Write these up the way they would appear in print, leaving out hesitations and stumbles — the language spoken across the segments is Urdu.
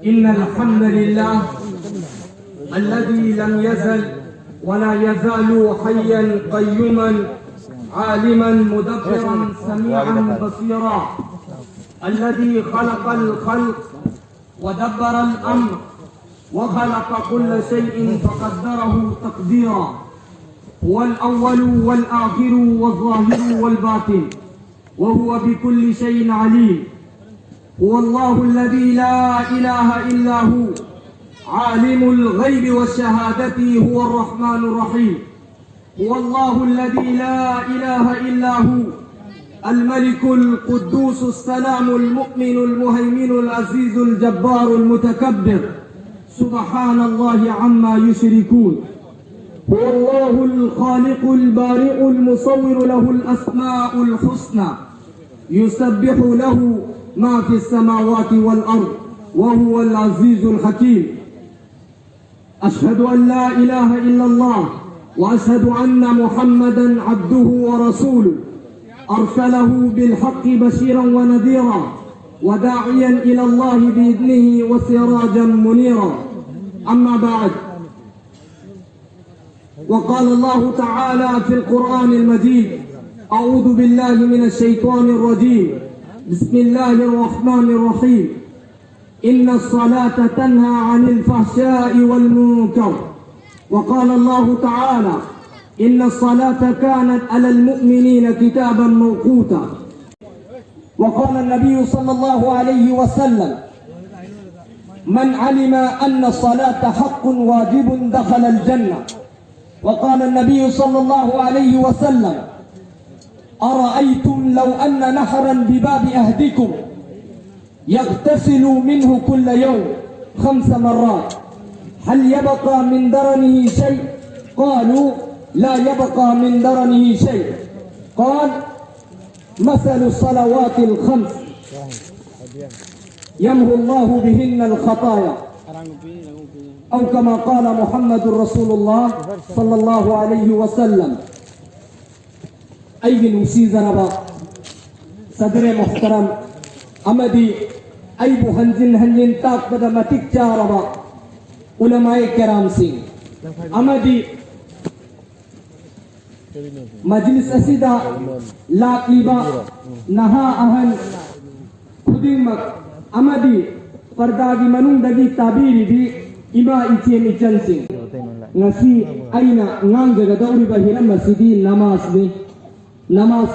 إن الحمد لله الذي لم يزل ولا يزال حيا قيوما عالما مدبرا سميعا بصيرا، الذي خلق الخلق ودبر الأمر وخلق كل شيء فقدره تقديرا، هو الأول والآخر والظاهر والباطن وهو بكل شيء عليم. هو الله الذي لا إله إلا هو عالم الغيب والشهادة، هو الرحمن الرحيم. هو الله الذي لا إله إلا هو الملك القدوس السلام المؤمن المهيمن العزيز الجبار المتكبر، سبحان الله عما يشركون. هو الله الخالق البارئ المصور، له الأسماء الحسنى، يسبح له ما في السماوات والأرض وهو العزيز الحكيم. أشهد أن لا إله إلا الله وأشهد أن محمدا عبده ورسوله، أرسله بالحق بشيرا ونذيرا وداعيا إلى الله بإذنه وسراجا منيرا. أما بعد، وقال الله تعالى في القرآن المجيد: أعوذ بالله من الشيطان الرجيم، بسم الله الرحمن الرحيم. إن الصلاة تنهى عن الفحشاء والمنكر. وقال الله تعالى: إن الصلاة كانت على المؤمنين كتابا موقوتا. وقال النبي صلى الله عليه وسلم: من علم أن الصلاة حق واجب دخل الجنة. وقال النبي صلى الله عليه وسلم: أرأيتم لو أن نهرا بباب أحدكم يغتسل منه كل يوم 5 مرات هل يبقى من درنه شيء؟ قالوا: لا يبقى من درنه شيء. قال: مثل الصلوات الخمس يمحو الله بهن الخطايا، أو كما قال محمد رسول الله صلى الله عليه وسلم. أي نسيزنا صدر محترم أمدي أي بهنزن هنين تاك بدا متك جاربا علماء كرام سين أمدي مجلس أسيدا لاقيبا نها أهن خدمك أمدي فرداغي منون دغي تابيري دي إما إتين إتن سين نسي أين نانجا دوري بهنا مسجدي نماز نماز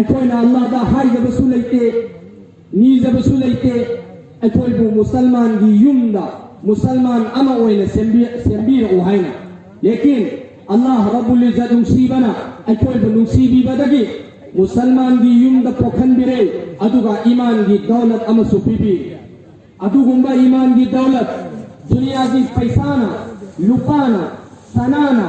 أكوينا الله دا هاي جبسو ليته ني جبسو ليته أكوي بو مسلمان دي يمدا مسلمان أما وين سنبير وهاينا لكن الله رب العزة نصيبنا أكوي بو نصيبي بدقي مسلمان دي يمدا بوكن بيري أدوغا إيمان دي دولة أما سوبيبي أدوغمبا إيمان دي دولة دنيا دي فيسانا لقانا سنانا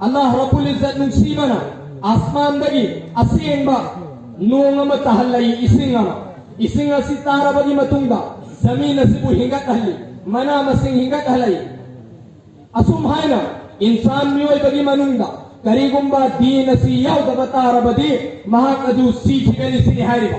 Allah Rabbul Izzat nungsibana asman dagi asengba nong ama tahallai ising asi tara bagi matungda zamin asibu hingat halli mana masing hingat halai asum haina insan mioi bagi manungda karigumba din asi yaw da batara badi mahakadu si thigani sini hariba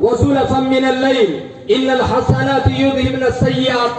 وزلفا من الليل ان ul Hasnat يذهبن السيئات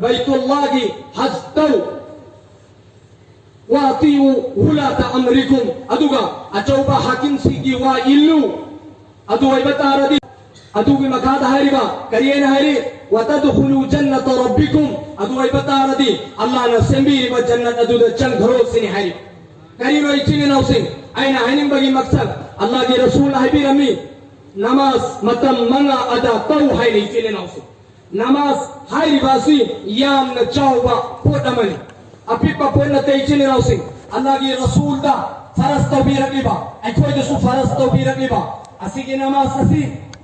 Baitullahgi hajtau wa atiu hulata amrikum aduga achauba hakim sigi wa illu adu ibataradi adugi makada hariba kariyena hari wa tadkhulu jannata rabbikum adu ibataradi Allah na sembiri ba jannat adu da chang dharo sini hari karino ichini nausing aina hanim bagi maksad Allah gi rasul habi rami namaz matam manga ada tau haini ichini nausing namaz hari basi yam na chawba podamani apipa ponna te ichini nausing Allah gi rasul da faras tawbi rabiba akhoi da su faras tawbi rabiba asigi namaz asi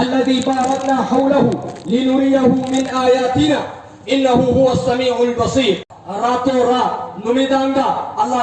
الذي باركنا حوله لنريه من آياتنا إنه هو السميع البصير راتو را نميدانغا الله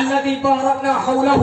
الذي باركنا حوله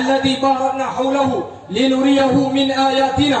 الذي باركنا حوله لنريه من آياتنا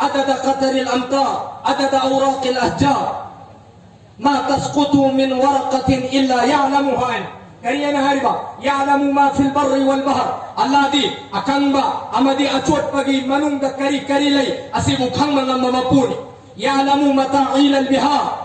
عدد قطر الأمطار عدد أوراق الأشجار ما تسقط من ورقة إلا يعلمها كرينا هاربا يعلم ما في البر والبحر الله دي أكنبا أما دي أشوت بغي منون دا كري كري لي أسيبو خنما نما مبوني يعلم متاعيل البحار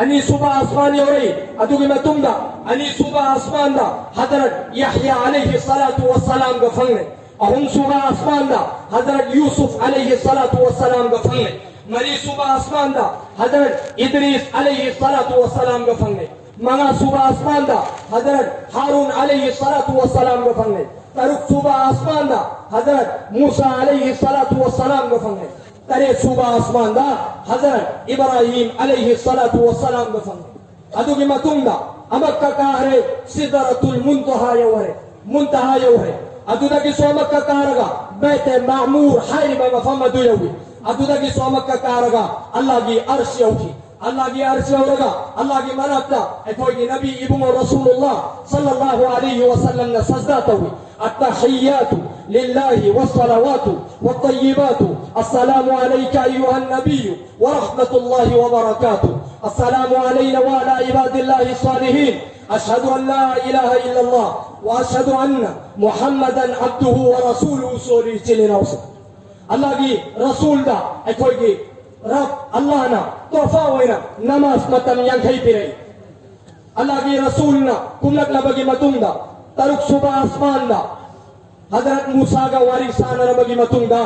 أني سبع أسمان يوري أدوغي ما تمدا أني سبع أسمان دا حضرت يحيى عليه الصلاة والسلام قفلني أهم سبع أسمان دا حضرت يوسف عليه الصلاة والسلام قفلني مري سبع أسمان دا حضرت إدريس عليه الصلاة والسلام قفلني منا سبع أسمان دا حضرت هارون عليه الصلاة والسلام قفلني ترك سبع أسمان دا حضرت موسى عليه الصلاة والسلام قفلني ترى سبع أسمان دا حضرت إبراهيم عليه الصلاة والسلام قفلني أدوغي ما تمدا أمكا كاهري سدرة المنتهى يوري منتهى يوري أدوغي سو أمكا كارغا بيت معمور حيربا مفهم دويوي أدوغي سو أمكا كارغا الله جي أرش يوكي الله جي أرش يورغا الله جي منابتا أتوغي نبي ابن رسول الله صلى الله عليه وسلم سجداتوي التحيات لله والصلوات والطيبات السلام عليك أيها النبي ورحمة الله وبركاته السلام علينا وعلى عباد الله الصالحين أشهد أن لا إله إلا الله وأشهد أن محمدا عبده ورسوله سوري تلينوس الله جي رسول دا أكوي رب الله نا توفاوينا نماز متم ينكي بري الله جي رسولنا كملك لبغي متوندا ترك سبع أسمان دا حضرت موسى کا وارثان نبی متون دا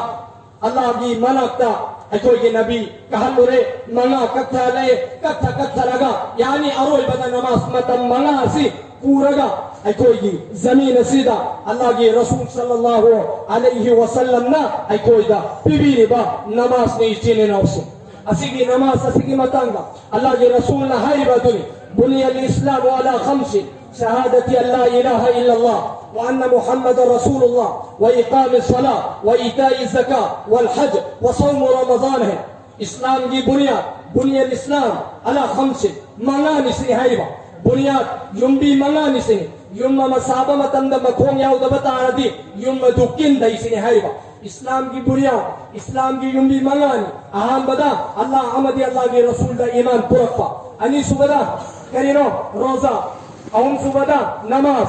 الله کی مناک دا اکوئی کے نبی کہلو رے منا کتھا لے کتھا لگا یعنی اروئی بدا نماز متم منا سی پورگا اکوئی کی زمین سیدہ اللہ کی رسول صلی اللہ علیہ وسلم نا اکوئی دا بیبی با نماز نہیں چینے نوسے اسی کی نماز اسی کی متانگا اللہ کی رسول نا ہائی بدنی بنی الاسلام على 5 شهادة أن لا إله إلا الله وأن محمد رسول الله وإقام الصلاة وإيتاء الزكاة والحج وصوم رمضان إسلام دي بنية الإسلام على 5 مغاني سني هايبا بنياد يمبي مغاني سني يم مسابة متند مكون ياود بتانا دي يم دوكين داي سني هايبا إسلام کی بنیاد إسلام کی يمبي مغاني أهم بدا الله عمدي الله کی رسول دا إيمان پرقفا أني سبدا كرينو روزا أهم سبدا نماز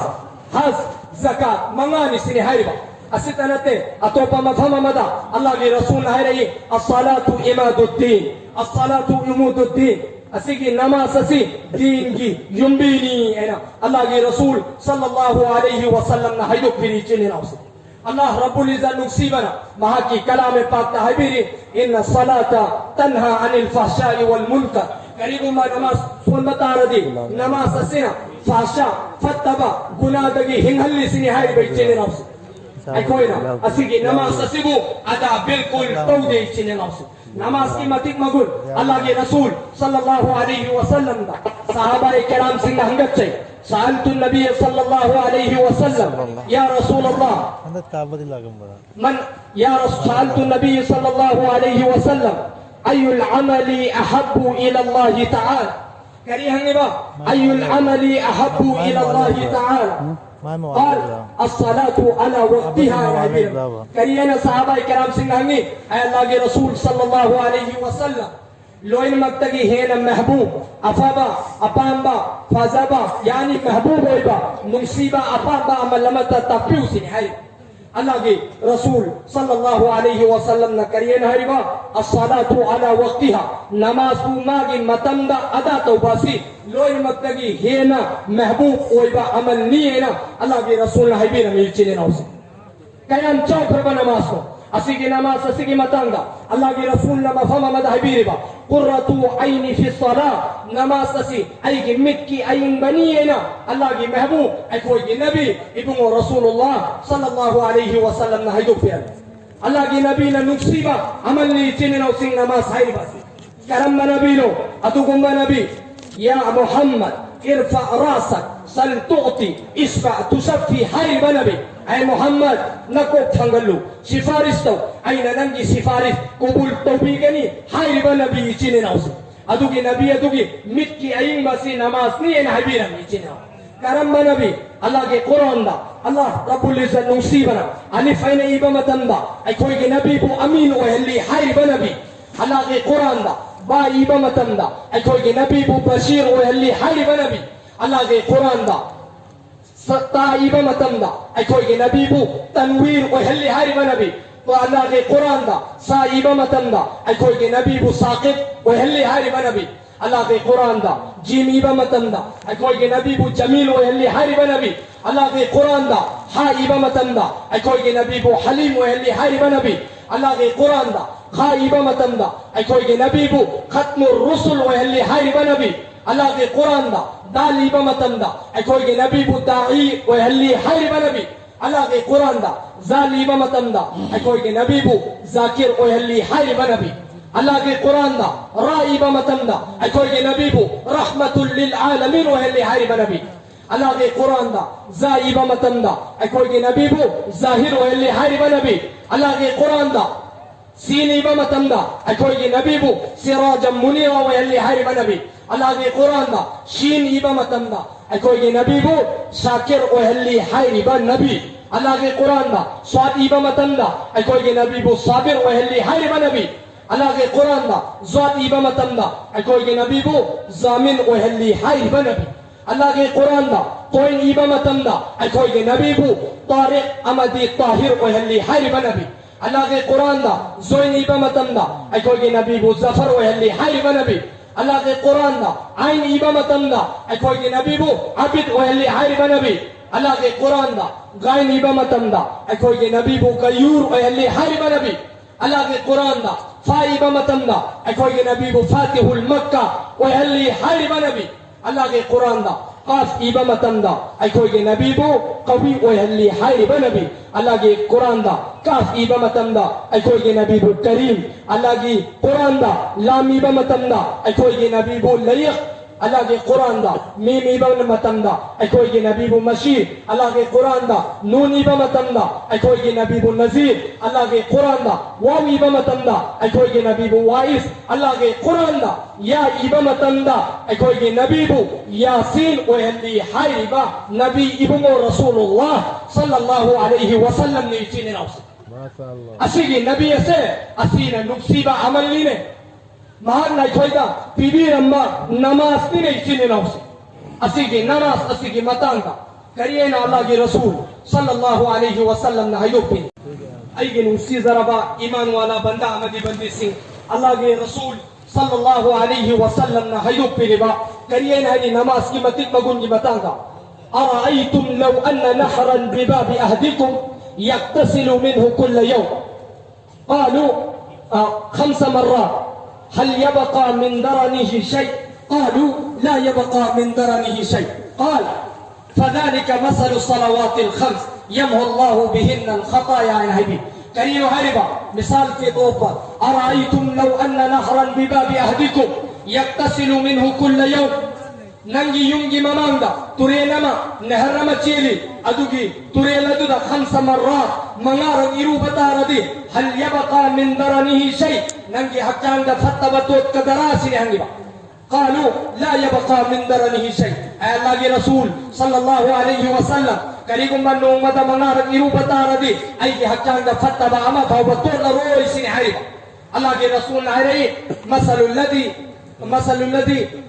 حج زكاة مغاني سني هايبا أستنته أتوبا مفهم مدى الله کی رسول هاي الصلاة إماد الدين الصلاة إماد الدين أسيكي نماز أسي دين کی يمبيني أنا الله کی رسول صلى الله عليه وسلم نهيدك بريجين نوسي الله رب العزة نكسيبنا معاكي كلام پاک تحبيري إن الصلاة تنهى عن الفحشاء والمنكر قريب ما نماز سنة ردي نماز أسينا فحشاء فتبا گناهدگي هنهل سني هاي بيجين نوسي أكوينا أسيكي نماز أسيبو أدا بالكل تودي چين نوسي نماز کی متک مگل اللہ کے رسول صلی اللہ علیہ وسلم دا صحابہ کرام سنگ ہنگت سے سألت النبي صلى الله عليه وسلم يا رسول الله من يا رسول سألت النبي صلى الله عليه وسلم أي العمل أحب إلى الله تعالى كريهن با أي العمل أحب إلى الله تعالى قال الصلاة على وقتها يا أمير كريهن صحابة كرام سنغني أي الله کے رسول صلى الله عليه وسلم لوين مكتغي هنا محبوب أفابا أبامبا فازابا يعني محبوب ويبا نصيبا أفابا أملمتا تقيوسي هاي الله کے رسول صلى الله عليه وسلم نكريهن هايبا الصلاة على وقتها نماز ماغي متمدا أدا توباسي لوين مكتغي هنا محبوب ويبا عمل نينا الله کے رسول هايبين ميلچين نوسي كيان چوك ربا نماز کو أسيكي نماز أسيكي متانغا الله كي رسول لما فما مدهبيري با قرة عيني في الصلاة نماز أسي أيكي مكي أين بنينا الله كي محبوب أكوي نبي ابن رسول الله صلى الله عليه وسلم نهيدو فيها الله كي نبينا نكسيبا عمل لي تنين وسين نماز هاي بس كرم نبينو أتوكم نبي يا محمد ارفع راسك سل تعطي اشفع تشفي هاي بنبي أي محمد نكوب تنقلو سفارش تو أين ننجي سفارش قبول توبيقني هاي بنبي يجيني نوسي أدوكي نبي أدوكي متكي أين بسي نماز نين حبيرا يجيني كرم نبي الله كي قرآن دا الله رب العزة نصيبنا ألف أين إيبا متن دا أي كوي نبي بو أمين وهلي هاي بنبي الله كي قرآن دا با إيبا متن دا أي كوي نبي بو بشير وهلي هاي بنبي الله كي قرآن دا ستائبا متمدا أكوي نبي بو تنوير وهلي هاري نبي والله في قرآن دا سائبا متمدا أكوي نبي بو ساقط وهلي هاري نبي Allah ke Quran da jim iba matam da akoi ke nabi bu jamil wa halli hariba nabi Allah ke Quran da ha iba matam da akoi ke nabi bu halim wa halli hariba nabi Allah ke Quran da kha iba matam da akoi ke nabi bu khatmur rusul wa halli hariba nabi Allah ke Quran da dal iba matam da akoi ke nabi bu da'i wa halli hariba nabi Allah ke Quran da zal iba matam da akoi ke nabi bu zakir wa halli hariba nabi Allah ke Quran da ra'iba matam da akoi ke nabi bu rahmatul lil alamin wa halli hariba nabi Allah ke Quran da zaiba matam da akoi ke nabi bu zahir wa halli hariba nabi Allah ke Quran da sini ba matam da akoi ke nabi bu sirajan munira wa halli hariba nabi Allah ke Quran da shin iba matam da akoi ke nabi bu shakir wa halli hariba nabi Allah ke Quran da swad iba matam da akoi ke nabi bu sabir wa halli hariba nabi Allah ke Quran da zat iba matam da akoi ke nabi bu zamin wa halli hariba nabi Allah ke Quran da toin iba matam da akoi ke nabi bu tariq amadi tahir wa halli hariba nabi Allah ke Quran da zoin iba matam da akoi ke nabi bu zafar wa halli hariba nabi Allah ke Quran da ain iba matam da akoi ke nabi bu abid wa halli hariba nabi Allah ke Quran da gain iba matam da akoi ke nabi bu kayur wa halli hariba nabi Allah ke Quran da faiba matam da akoi ke nabi bu fatihul makkah wa halli hariba nabi Allah ke Quran da qaf iba matam da akoi ke nabi bu qawi wa halli hariba nabi Allah ke Quran da kaf iba matam da akoi ke nabi bu karim Allah ke Quran da lam iba matam da akoi ke nabi bu layq Allah ke Quran da mim iba matam da akoi ke nabi bu mashid Allah ke Quran da nun iba matam da akoi ke nabi bu nazir Allah ke Quran da waw iba matam da akoi ke nabi bu wais Allah ke Quran da ya iba matam da akoi ke nabi bu yasin wa halli hariba nabi ibnu rasulullah sallallahu alaihi wasallam ne chine naus mashallah asigi nabi ase asina nuksiba amal ne mahal na choida pibiramba namaz ni chine naus asigi namaz asigi matanga kariyena Allah ke rasul sallallahu alaihi wasallam na hayupi aige nusi zaraba iman wala banda amadi bandi sing Allah ke rasul sallallahu alaihi wasallam na hayupi liba kariyena ni namaz ki matik magun ki matanga ara'aytum law anna nahran bi babi ahdikum yaktasilu minhu kull yawm qalu 5 marrat هل يبقى من درنه شيء قالوا لا يبقى من درنه شيء قال فذلك مثل الصلوات الخمس يمحو الله بهن الخطايا عن عبيد كريم هربا مثال في طوبة أرأيتم لو أن نهرا بباب أهدكم يغتسل منه كل يوم ننجي ينجي مماندا ترينما نهرما تشيلي أدوكي تريلدودا 5 مرات منارا إروبتا ردي هل يبقى من درنه شيء ننجي حكام فتبتوت كدراسي نهنجبا قالوا لا يبقى من درنه شيء الله رسول صلى الله عليه وسلم كريم من نومة منارا إروبتا ردي أي حكام فتبا أما فوبتوت روي سنحربا الله رسول عليه مثل الذي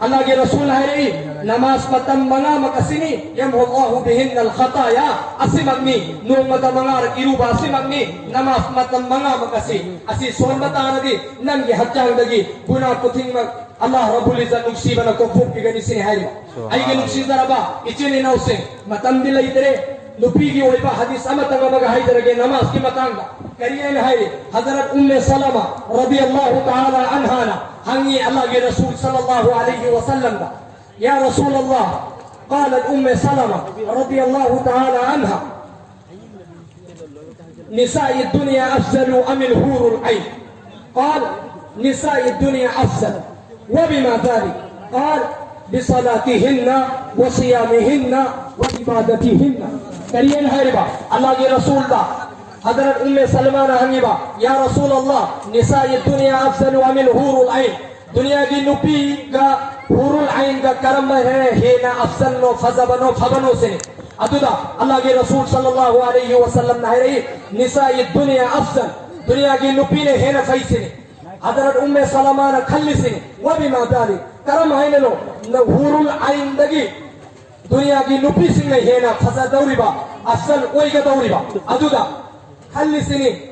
الله کے رسول ہے نماز پتم منا مکسنی یمحو اللہ بهن الخطایا اسمگنی نومت منار کیروبا اسمگنی نماز پتم منا مکسی اسی سون بتا ردی ننگی حجان دگی گناہ پتھنگ Allah Rabbul Izzat nuksiba na kofuk gani sini hari ay ge nuksi daraba ichini nause matambila idre lupigi oiba hadis amatanga baga haidare namaz ki matanga kariyan hai Hazrat Salama radhiyallahu ta'ala anha hangi Allah ge Rasul sallallahu alaihi wasallam da ya Rasulullah qalat Salama radhiyallahu ta'ala anha نساء الدنيا أفضل أم الحور العين قال نساء الدنيا أفضل وبما ذلك قال بصلاتهن وصيامهن وعبادتهن كريم هربا الله کے رسول دا حضرت سلمان ہنگیبا یا رسول اللہ نساء الدنيا افضل ام الحور العين دنیا کی نپی کا حور العين کا کرم ہے نا افضل نو فزبنو فبنو سے ادودا اللہ کے رسول صلی اللہ علیہ وسلم نے رہی نساء الدنيا افضل دنیا کی نپی نے ہے نا فیسے حضرت سلمان کھلی سے وبما ذلك کرم ہے نو حور العين دگی دنیا کی نپی سے ہے نا فزا دوری با افضل کوئی کا دوری با ادودا خلي Sunni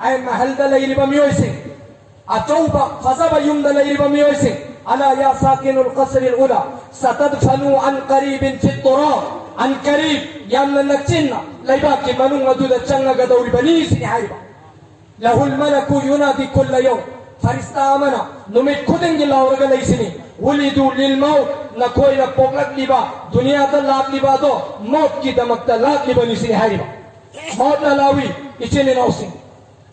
ay mahal dalay riba miyoysin atawba fazaba yum dalay riba miyoysin ala ya sakinul qasr al ula satadfanu an qaribin fi turab an qarib yamna nakcinna layba ki manung aduda changa gadawri bani sin hariba lahu al malaku yunadi kull yawm farista amana numit khudin gilawra galaysini wulidu lil maut na koi na poglak liba dunia ta lak liba do maut ki damak ta lak liba ni sin hariba maut na lawi ichene nausin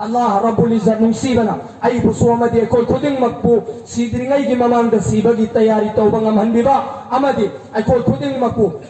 Allah Rabbul Izzat nungsibana ay busuamadi koy kuding magpu sidringay gi mamang da sibagi tayari tawbang amhandiba amadi ay koy kuding magpu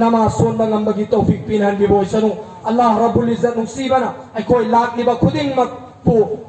namaz son bangam bagi tawfik pinan bi boy sanu Allah Rabbul Izzat nungsibana ay koy lag liba kuding magpu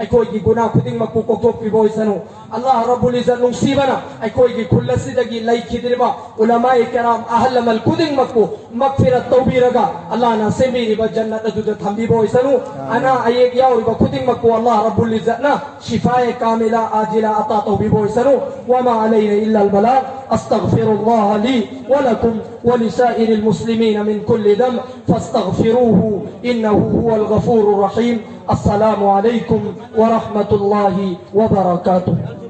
ay koy gi guna kuding magpu kokok bi boy sanu Allah Rabbul Izzat nungsibana ay koy gi kullasi dagi lay khidriba ulama kiram ahla mal kuding makku magfirat tawbiraga Allah na semi riba jannat adu thambi boy sanu ana ayek yaw riba kuding makku Allah Rabbul Izzat na shifae kamila ajila ata tawbi boy sanu wa ma alayna illa al balagh astaghfirullah li wa lakum wa li sa'iril muslimin min kulli dam fastaghfiruhu innahu huwal ghafurur rahim. Assalamu alaikum wa rahmatullahi wa barakatuh.